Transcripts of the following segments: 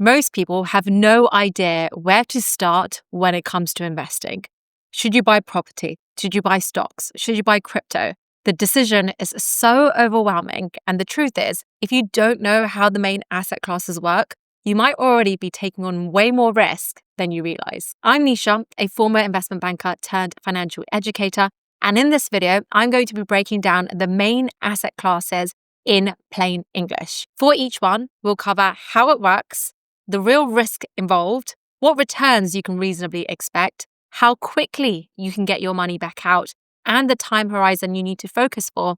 Most people have no idea where to start when it comes to investing. Should you buy property? Should you buy stocks? Should you buy crypto? The decision is so overwhelming. And the truth is, if you don't know how the main asset classes work, you might already be taking on way more risk than you realize. I'm Nischa, a former investment banker turned financial educator. And in this video, I'm going to be breaking down the main asset classes in plain English. For each one, we'll cover how it works, the real risk involved, what returns you can reasonably expect, how quickly you can get your money back out, and the time horizon you need to focus for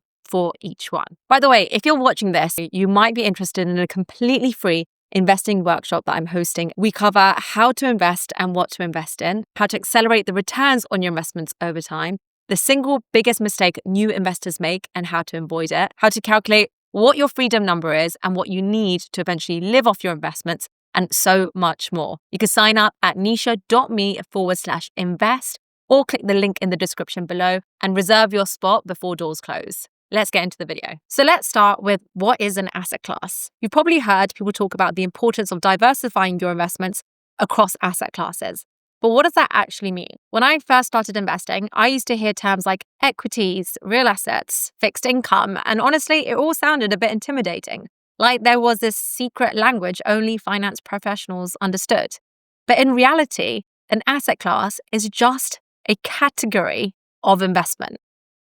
each one. By the way, if you're watching this, you might be interested in a completely free investing workshop that I'm hosting. We cover how to invest and what to invest in, how to accelerate the returns on your investments over time, the single biggest mistake new investors make and how to avoid it, how to calculate what your freedom number is and what you need to eventually live off your investments, and so much more. You can sign up at nischa.me/invest or click the link in the description below and reserve your spot before doors close. Let's get into the video. So let's start with what is an asset class. You've probably heard people talk about the importance of diversifying your investments across asset classes. But what does that actually mean? When I first started investing, I used to hear terms like equities, real assets, fixed income, and honestly, it all sounded a bit intimidating. Like there was this secret language only finance professionals understood. But in reality, an asset class is just a category of investment,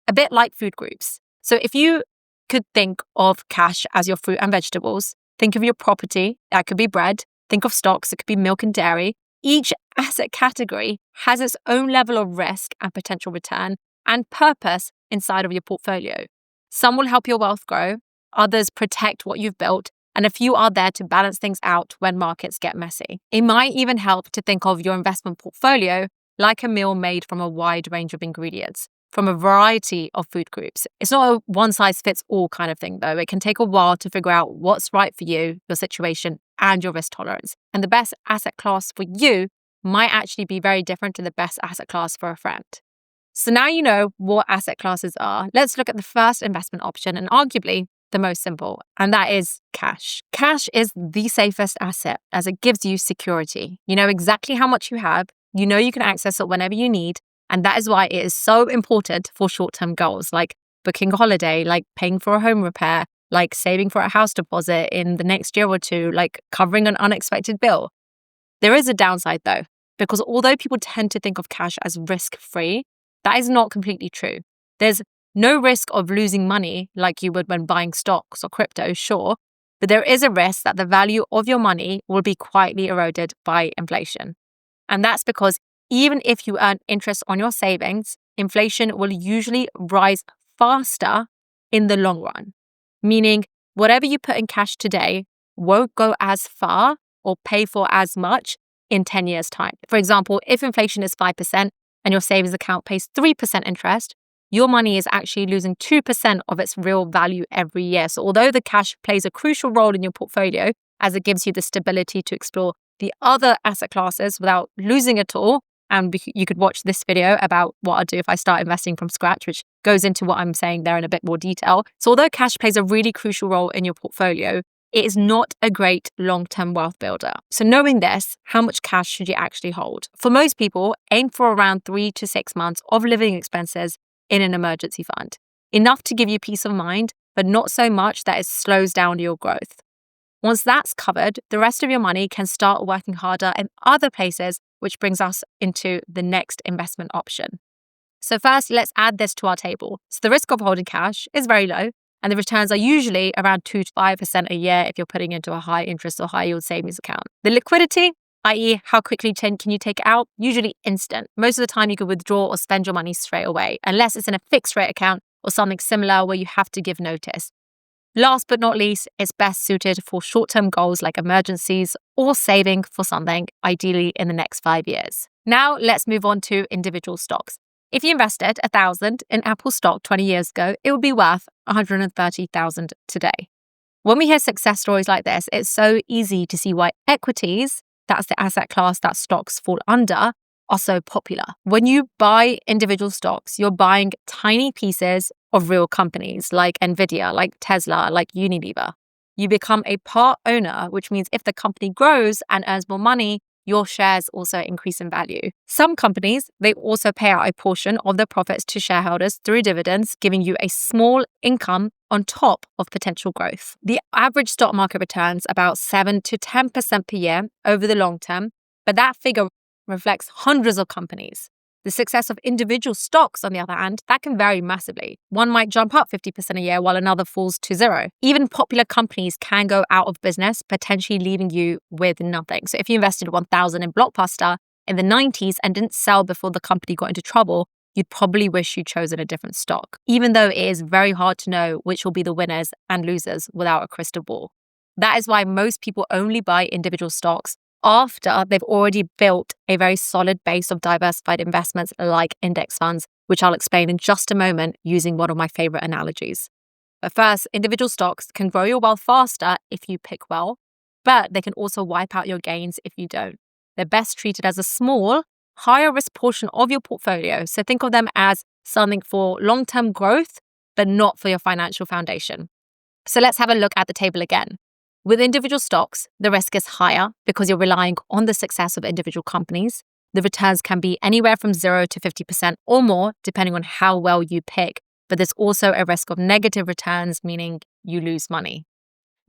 a bit like food groups. So if you could think of cash as your fruit and vegetables, think of your property, that could be bread, think of stocks, it could be milk and dairy. Each asset category has its own level of risk and potential return and purpose inside of your portfolio. Some will help your wealth grow, others protect what you've built, and a few are there to balance things out when markets get messy. It might even help to think of your investment portfolio like a meal made from a wide range of ingredients, from a variety of food groups. It's not a one-size-fits-all kind of thing, though. It can take a while to figure out what's right for you, your situation, and your risk tolerance. And the best asset class for you might actually be very different to the best asset class for a friend. So now you know what asset classes are. Let's look at the first investment option and arguably the most simple, and that is cash. Cash is the safest asset as it gives you security. You know exactly how much you have. You know you can access it whenever you need. And that is why it is so important for short-term goals like booking a holiday, like paying for a home repair, like saving for a house deposit in the next year or two, like covering an unexpected bill. There is a downside though, because although people tend to think of cash as risk-free, that is not completely true. There's no risk of losing money like you would when buying stocks or crypto, sure, but there is a risk that the value of your money will be quietly eroded by inflation. And that's because even if you earn interest on your savings, inflation will usually rise faster in the long run, meaning whatever you put in cash today won't go as far or pay for as much in 10 years' time. For example, if inflation is 5% and your savings account pays 3% interest, your money is actually losing 2% of its real value every year. So although the cash plays a crucial role in your portfolio, as it gives you the stability to explore the other asset classes without losing it all, and you could watch this video about what I'd do if I start investing from scratch, which goes into what I'm saying there in a bit more detail. So although cash plays a really crucial role in your portfolio, it is not a great long-term wealth builder. So knowing this, how much cash should you actually hold? For most people, aim for around 3 to 6 months of living expenses in an emergency fund. Enough to give you peace of mind, but not so much that it slows down your growth. Once that's covered, the rest of your money can start working harder in other places, which brings us into the next investment option. So first, let's add this to our table. So the risk of holding cash is very low, and the returns are usually around 2 to 5% a year if you're putting into a high interest or high yield savings account. The liquidity, i.e. how quickly can you take it out, usually instant. Most of the time you could withdraw or spend your money straight away, unless it's in a fixed rate account or something similar where you have to give notice. Last but not least, it's best suited for short-term goals like emergencies or saving for something, ideally in the next 5 years. Now, let's move on to individual stocks. If you invested $1,000 in Apple stock 20 years ago, it would be worth $130,000 today. When we hear success stories like this, it's so easy to see why equities, that's the asset class that stocks fall under, are so popular. When you buy individual stocks, you're buying tiny pieces of real companies like Nvidia, like Tesla, like Unilever. You become a part owner, which means if the company grows and earns more money, your shares also increase in value. Some companies, they also pay out a portion of their profits to shareholders through dividends, giving you a small income on top of potential growth. The average stock market returns about 7 to 10% per year over the long term, but that figure reflects hundreds of companies. The success of individual stocks, on the other hand, that can vary massively. One might jump up 50% a year while another falls to zero. Even popular companies can go out of business, potentially leaving you with nothing. So if you invested 1,000 in Blockbuster in the 90s and didn't sell before the company got into trouble, you'd probably wish you'd chosen a different stock, even though it is very hard to know which will be the winners and losers without a crystal ball. That is why most people only buy individual stocks after they've already built a very solid base of diversified investments like index funds, which I'll explain in just a moment using one of my favorite analogies. But first, individual stocks can grow your wealth faster if you pick well, but they can also wipe out your gains if you don't. They're best treated as a small, higher risk portion of your portfolio. So think of them as something for long-term growth, but not for your financial foundation. So let's have a look at the table again. With individual stocks, the risk is higher because you're relying on the success of individual companies. The returns can be anywhere from 0 to 50% or more, depending on how well you pick. But there's also a risk of negative returns, meaning you lose money.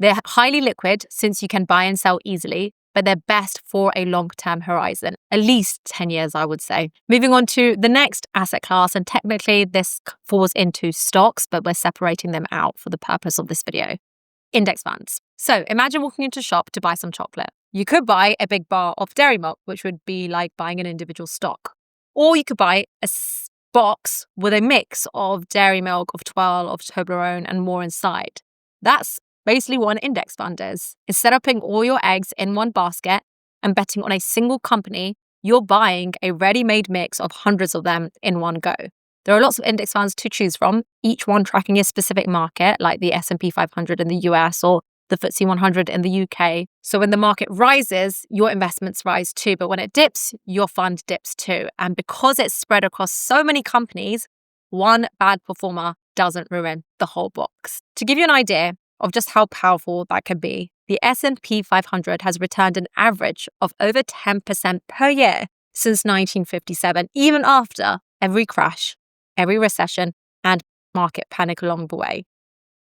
They're highly liquid since you can buy and sell easily, but they're best for a long-term horizon, at least 10 years, I would say. Moving on to the next asset class, and technically this falls into stocks, but we're separating them out for the purpose of this video. Index funds. So imagine walking into a shop to buy some chocolate. You could buy a big bar of dairy milk, which would be like buying an individual stock. Or you could buy a box with a mix of dairy milk, of Twirl, of Toblerone, and more inside. That's basically what an index fund is. Instead of putting all your eggs in one basket and betting on a single company, you're buying a ready-made mix of hundreds of them in one go. There are lots of index funds to choose from, each one tracking a specific market, like the S&P 500 in the US or the FTSE 100 in the UK. So when the market rises, your investments rise too. But when it dips, your fund dips too. And because it's spread across so many companies, one bad performer doesn't ruin the whole box. To give you an idea of just how powerful that can be, the S&P 500 has returned an average of over 10% per year since 1957, even after every crash, every recession, and market panic along the way.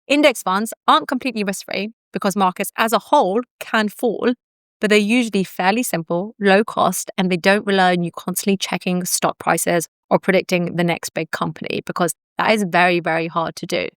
Index funds aren't completely risk-free because markets as a whole can fall, but they're usually fairly simple, low cost, and they don't rely on you constantly checking stock prices or predicting the next big company, because that is very, very hard to do.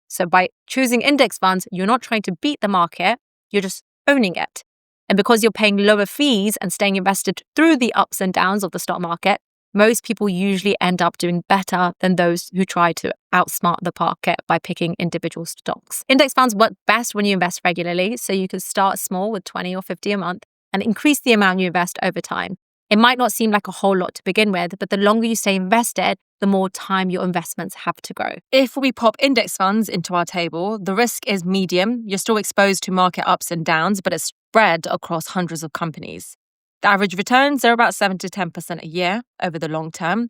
So by choosing index funds, you're not trying to beat the market, you're just owning it. And because you're paying lower fees and staying invested through the ups and downs of the stock market, most people usually end up doing better than those who try to outsmart the market by picking individual stocks. Index funds work best when you invest regularly, so you can start small with 20 or 50 a month and increase the amount you invest over time. It might not seem like a whole lot to begin with, but the longer you stay invested, the more time your investments have to grow. If we pop index funds into our table, the risk is medium. You're still exposed to market ups and downs, but it's spread across hundreds of companies. The average returns are about 7 to 10% a year over the long term.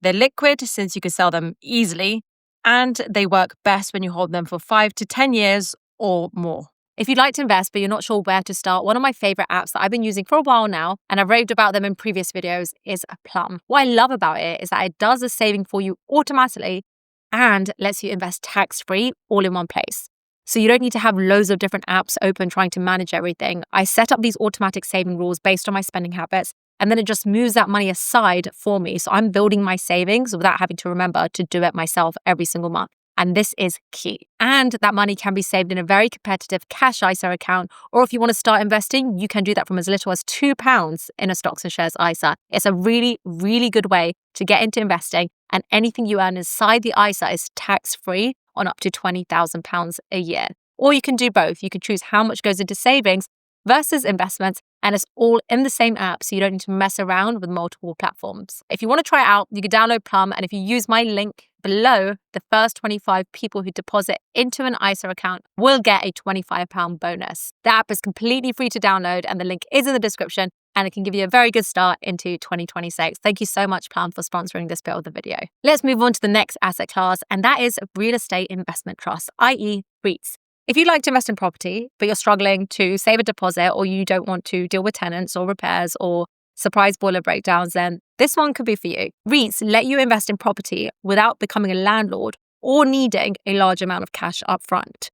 They're liquid since you can sell them easily, and they work best when you hold them for 5 to 10 years or more. If you'd like to invest but you're not sure where to start, one of my favorite apps that I've been using for a while now, and I've raved about them in previous videos, is Plum. What I love about it is that it does the saving for you automatically and lets you invest tax-free all in one place. So you don't need to have loads of different apps open trying to manage everything. I set up these automatic saving rules based on my spending habits, and then it just moves that money aside for me. So I'm building my savings without having to remember to do it myself every single month. And this is key. And that money can be saved in a very competitive cash ISA account. Or if you want to start investing, you can do that from as little as £2 in a stocks and shares ISA. It's a really, really good way to get into investing. And anything you earn inside the ISA is tax-free on up to £20,000 a year. Or you can do both. You can choose how much goes into savings versus investments, and it's all in the same app, so you don't need to mess around with multiple platforms. If you want to try it out, you can download Plum, and if you use my link below, the first 25 people who deposit into an ISA account will get a £25 bonus. The app is completely free to download, and the link is in the description, and it can give you a very good start into 2026. Thank you so much, Plum, for sponsoring this bit of the video. Let's move on to the next asset class, and that is real estate investment trusts, i.e. REITs. If you like to invest in property, but you're struggling to save a deposit or you don't want to deal with tenants or repairs or surprise boiler breakdowns, then this one could be for you. REITs let you invest in property without becoming a landlord or needing a large amount of cash up front.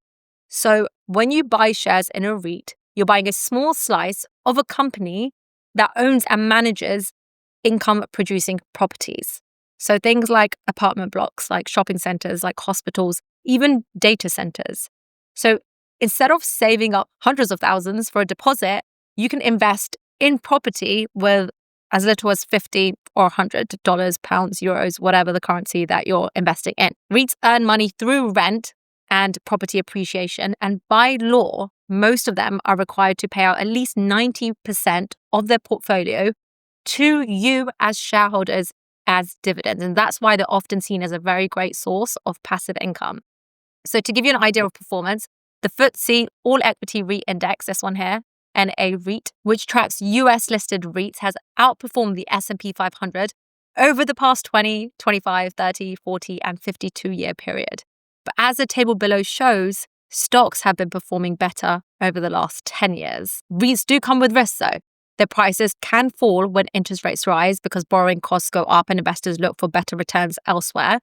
So when you buy shares in a REIT, you're buying a small slice of a company that owns and manages income-producing properties. So things like apartment blocks, like shopping centers, like hospitals, even data centers. So instead of saving up hundreds of thousands for a deposit, you can invest in property with as little as $50 or $100, pounds, euros, whatever the currency that you're investing in. REITs earn money through rent and property appreciation, and by law, most of them are required to pay out at least 90% of their portfolio to you as shareholders as dividends. And that's why they're often seen as a very great source of passive income. So to give you an idea of performance, the FTSE All Equity REIT Index, this one here, NA REIT, which tracks US listed REITs, has outperformed the S&P 500 over the past 20, 25, 30, 40, and 52-year period. But as the table below shows, stocks have been performing better over the last 10 years. REITs do come with risks though. Their prices can fall when interest rates rise because borrowing costs go up and investors look for better returns elsewhere.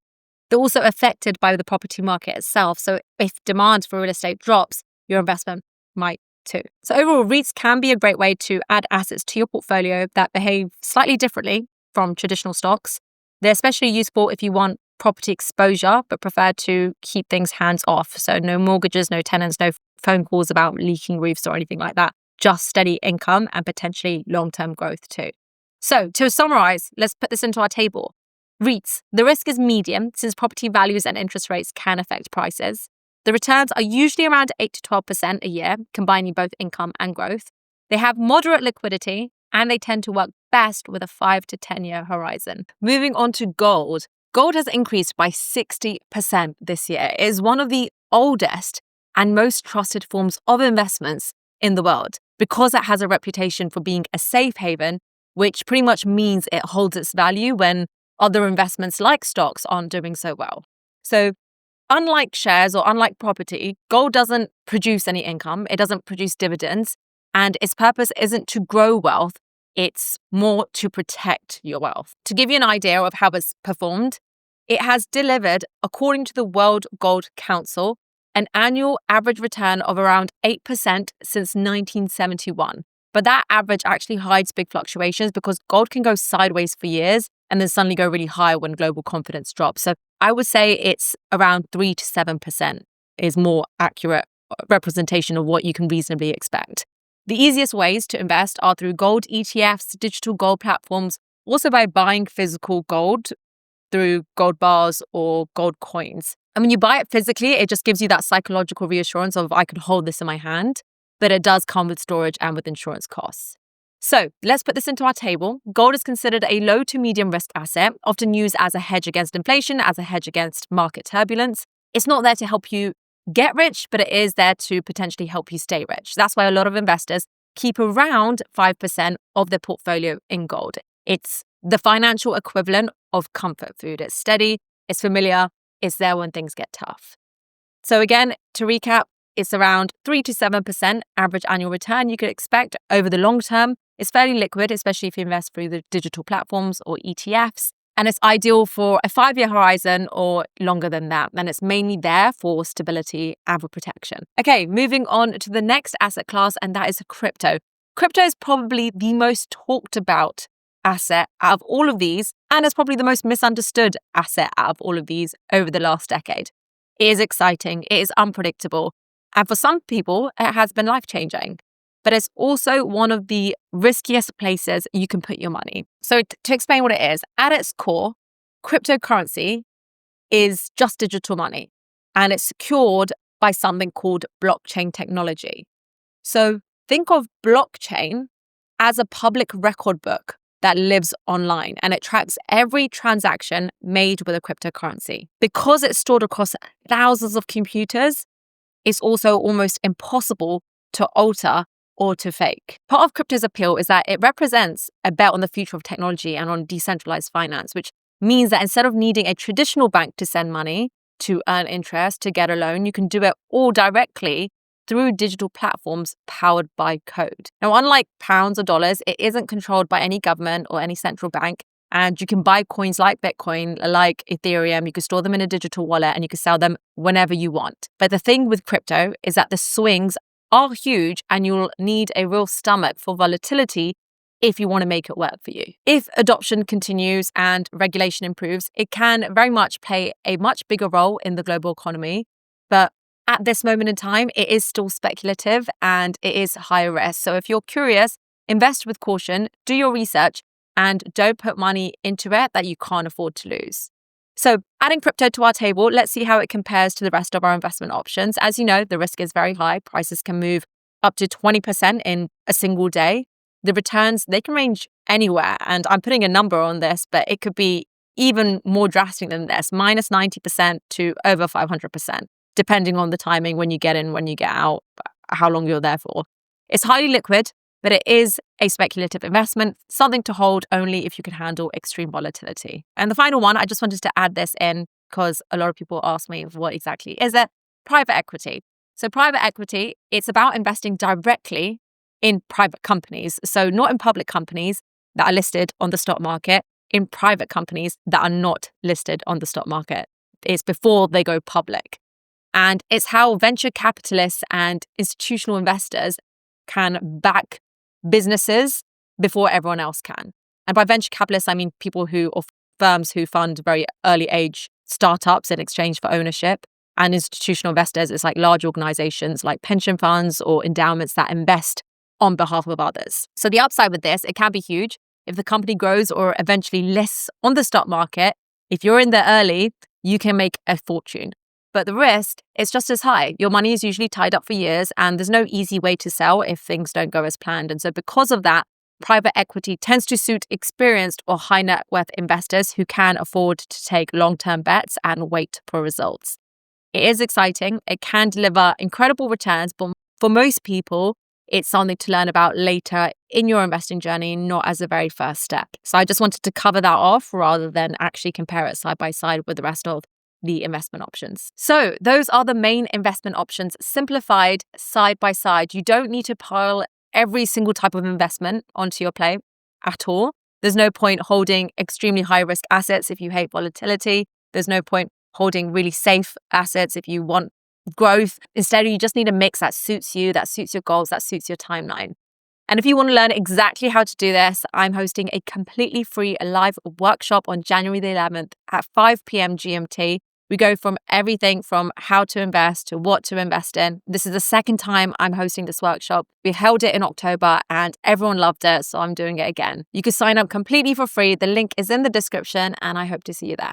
They're also affected by the property market itself. So if demand for real estate drops, your investment might too. So overall, REITs can be a great way to add assets to your portfolio that behave slightly differently from traditional stocks. They're especially useful if you want property exposure, but prefer to keep things hands off. So no mortgages, no tenants, no phone calls about leaking roofs or anything like that. Just steady income and potentially long-term growth too. So to summarize, let's put this into our table. REITs, the risk is medium since property values and interest rates can affect prices. The returns are usually around 8 to 12% a year, combining both income and growth. They have moderate liquidity and they tend to work best with a 5 to 10-year horizon. Moving on to gold. Gold has increased by 60% this year. It is one of the oldest and most trusted forms of investments in the world because it has a reputation for being a safe haven, which pretty much means it holds its value when other investments like stocks aren't doing so well. So unlike shares or unlike property, gold doesn't produce any income. It doesn't produce dividends. And its purpose isn't to grow wealth. It's more to protect your wealth. To give you an idea of how it's performed, it has delivered, according to the World Gold Council, an annual average return of around 8% since 1971. But that average actually hides big fluctuations because gold can go sideways for years and then suddenly go really high when global confidence drops. So I would say it's around 3 to 7% is more accurate representation of what you can reasonably expect. The easiest ways to invest are through gold ETFs, digital gold platforms, also by buying physical gold through gold bars or gold coins. And when you buy it physically, it just gives you that psychological reassurance of I can hold this in my hand, but it does come with storage and with insurance costs. So let's put this into our table. Gold is considered a low to medium risk asset, often used as a hedge against inflation, as a hedge against market turbulence. It's not there to help you get rich, but it is there to potentially help you stay rich. That's why a lot of investors keep around 5% of their portfolio in gold. It's the financial equivalent of comfort food. It's steady, it's familiar, it's there when things get tough. So again, to recap, it's around 3 to 7% average annual return you could expect over the long term. It's fairly liquid, especially if you invest through the digital platforms or ETFs. And it's ideal for a 5-year horizon or longer than that. And it's mainly there for stability and for protection. Okay, moving on to the next asset class, and that is crypto. Crypto is probably the most talked about asset out of all of these, and it's probably the most misunderstood asset out of all of these over the last decade. It is exciting, it is unpredictable, and for some people, it has been life-changing. But it's also one of the riskiest places you can put your money. So to explain what it is, at its core, cryptocurrency is just digital money, and it's secured by something called blockchain technology. So think of blockchain as a public record book that lives online, and it tracks every transaction made with a cryptocurrency. Because it's stored across thousands of computers, it's also almost impossible to alter or to fake. Part of crypto's appeal is that it represents a bet on the future of technology and on decentralized finance, which means that instead of needing a traditional bank to send money, to earn interest, to get a loan. You can do it all directly through digital platforms powered by code. Now, unlike pounds or dollars, it isn't controlled by any government or any central bank. And you can buy coins like Bitcoin, like Ethereum. You can store them in a digital wallet and you can sell them whenever you want. But the thing with crypto is that the swings are huge and you'll need a real stomach for volatility if you want to make it work for you. If adoption continues and regulation improves, it can very much play a much bigger role in the global economy. But at this moment in time, it is still speculative and it is high risk. So if you're curious, invest with caution, do your research, and don't put money into it that you can't afford to lose. So adding crypto to our table, let's see how it compares to the rest of our investment options. As you know, the risk is very high. Prices can move up to 20% in a single day. The returns, they can range anywhere. And I'm putting a number on this, but it could be even more drastic than this, minus 90% to over 500%, depending on the timing, when you get in, when you get out, how long you're there for. It's highly liquid, but it is a speculative investment, something to hold only if you can handle extreme volatility. And the final one, I just wanted to add this in because a lot of people ask me what exactly is it? Private equity. So private equity, it's about investing directly in private companies. So not in public companies that are listed on the stock market, in private companies that are not listed on the stock market. It's before they go public. And it's how venture capitalists and institutional investors can back businesses before everyone else can. And by venture capitalists, I mean people or firms who fund very early age startups in exchange for ownership. And institutional investors, it's like large organizations like pension funds or endowments that invest on behalf of others. So the upside with this, it can be huge. If the company grows or eventually lists on the stock market, if you're in there early, you can make a fortune. But the risk is just as high. Your money is usually tied up for years and there's no easy way to sell if things don't go as planned. And so because of that, private equity tends to suit experienced or high net worth investors who can afford to take long-term bets and wait for results. It is exciting. It can deliver incredible returns, but for most people, it's something to learn about later in your investing journey, not as a very first step. So I just wanted to cover that off rather than actually compare it side by side with the rest of the investment options. So those are the main investment options simplified side by side. You don't need to pile every single type of investment onto your plate at all. There's no point holding extremely high risk assets if you hate volatility. There's no point holding really safe assets if you want growth. Instead, you just need a mix that suits you, that suits your goals, that suits your timeline. And if you want to learn exactly how to do this, I'm hosting a completely free live workshop on January the 11th at 5 p.m. GMT. We go from everything from how to invest to what to invest in. This is the second time I'm hosting this workshop. We held it in October and everyone loved it, so I'm doing it again. You can sign up completely for free. The link is in the description and I hope to see you there.